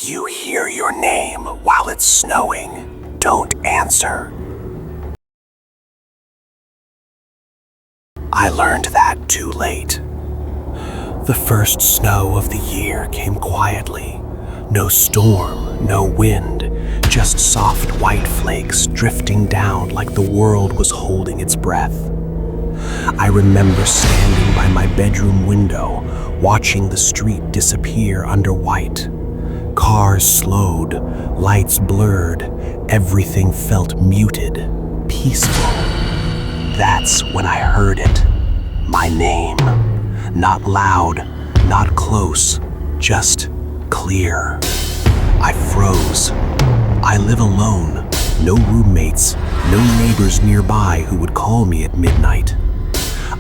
If you hear your name while it's snowing, don't answer. I learned that too late. The first snow of the year came quietly. No storm, no wind, just soft white flakes drifting down like the world was holding its breath. I remember standing by my bedroom window, watching the street disappear under white. Cars slowed, lights blurred, everything felt muted, peaceful. That's when I heard it. My name. Not loud, not close, just clear. I froze. I live alone. No roommates, no neighbors nearby who would call me at midnight.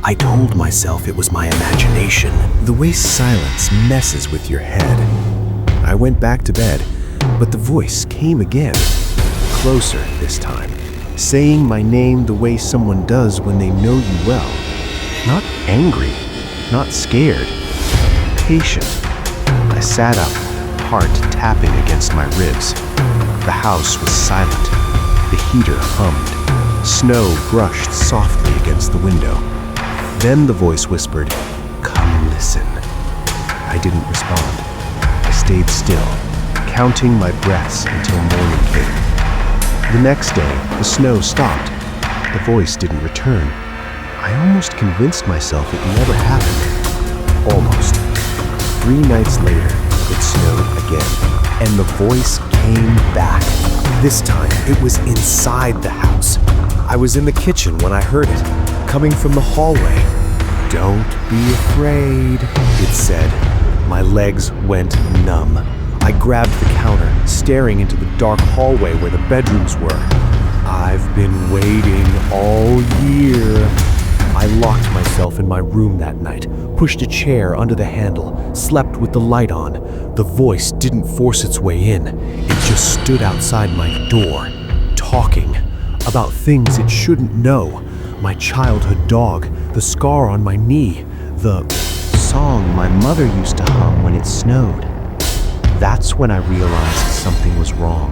I told myself it was my imagination. The way silence messes with your head. I went back to bed, but the voice came again. Closer this time, saying my name the way someone does when they know you well. Not angry, not scared, patient. I sat up, heart tapping against my ribs. The house was silent. The heater hummed. Snow brushed softly against the window. Then the voice whispered, "Come listen." I didn't respond. I stayed still, counting my breaths until morning came. The next day, the snow stopped. The voice didn't return. I almost convinced myself it never happened. Almost. 3 nights later, it snowed again, and the voice came back. This time, it was inside the house. I was in the kitchen when I heard it, coming from the hallway. "Don't be afraid," it said. My legs went numb. I grabbed the counter, staring into the dark hallway where the bedrooms were. "I've been waiting all year." I locked myself in my room that night, pushed a chair under the handle, slept with the light on. The voice didn't force its way in. It just stood outside my door, talking about things it shouldn't know. My childhood dog, the scar on my knee, the song my mother used to hum when it snowed. That's when I realized something was wrong.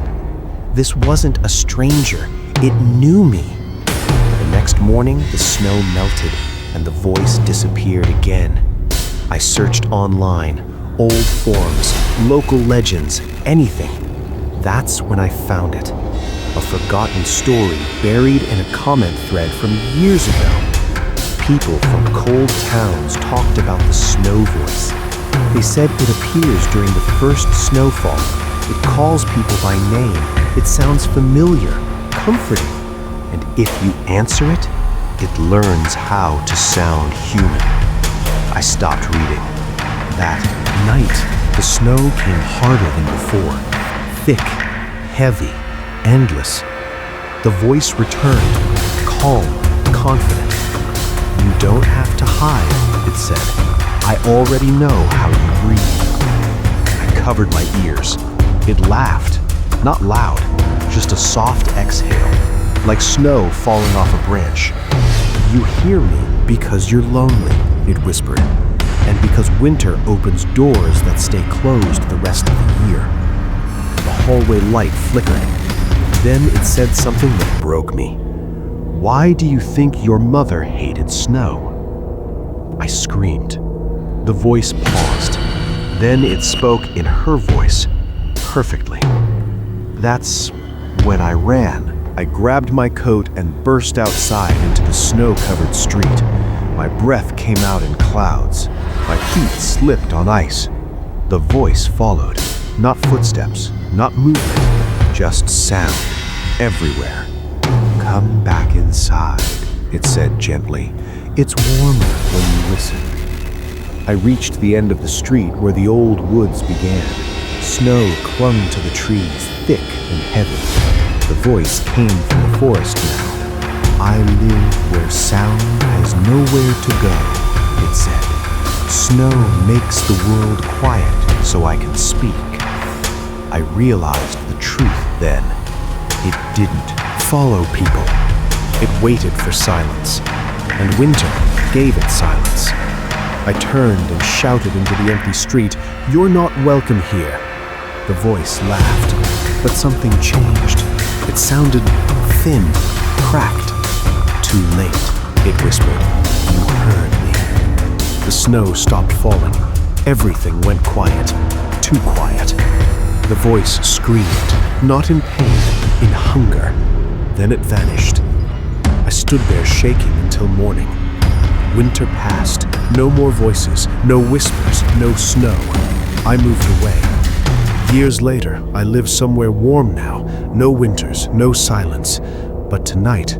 This wasn't a stranger. It knew me. The next morning, the snow melted and the voice disappeared again. I searched online, old forums, local legends, anything. That's when I found it. A forgotten story buried in a comment thread from years ago. People from cold towns talked about the snow voice. They said it appears during the first snowfall. It calls people by name. It sounds familiar, comforting. And if you answer it, it learns how to sound human. I stopped reading. That night, the snow came harder than before. Thick, heavy, endless. The voice returned, calm, confident. "You don't have to hide," it said. "I already know how you breathe." I covered my ears. It laughed, not loud, just a soft exhale, like snow falling off a branch. "You hear me because you're lonely," it whispered, "and because winter opens doors that stay closed the rest of the year." The hallway light flickered. Then it said something that broke me. "Why do you think your mother hated snow?" I screamed. The voice paused. Then it spoke in her voice, perfectly. "That's when I ran." I grabbed my coat and burst outside into the snow-covered street. My breath came out in clouds. My feet slipped on ice. The voice followed. Not footsteps, not movement, just sound everywhere. "Come back inside," it said gently. "It's warmer when you listen." I reached the end of the street where the old woods began. Snow clung to the trees, thick and heavy. The voice came from the forest now. "I live where sound has nowhere to go," it said. "Snow makes the world quiet so I can speak." I realized the truth then. It didn't follow people. It waited for silence, and winter gave it silence. I turned and shouted into the empty street, "You're not welcome here." The voice laughed, but something changed. It sounded thin, cracked. Too late, it whispered. You heard me. The snow stopped falling. Everything went quiet. Too quiet. The voice screamed, not in pain, in hunger. Then it vanished. I stood there shaking until morning. Winter passed. No more voices, no whispers, no snow. I moved away. Years later, I live somewhere warm now. No winters, no silence. But tonight,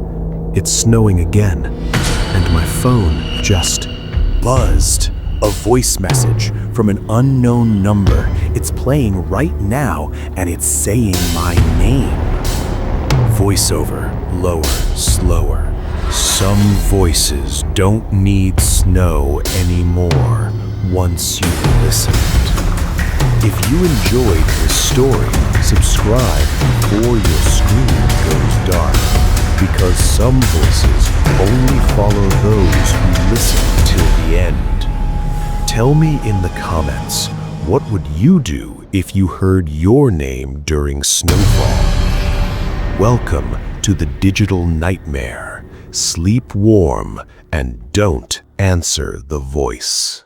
it's snowing again. And my phone just buzzed. A voice message from an unknown number. It's playing right now, and it's saying my name. Voiceover, lower, slower. Some voices don't need snow anymore once you've listened. If you enjoyed this story, subscribe before your screen goes dark, because some voices only follow those who listen till the end. Tell me in the comments, what would you do if you heard your name during snowfall? Welcome to the digital nightmare. Sleep warm and don't answer the voice.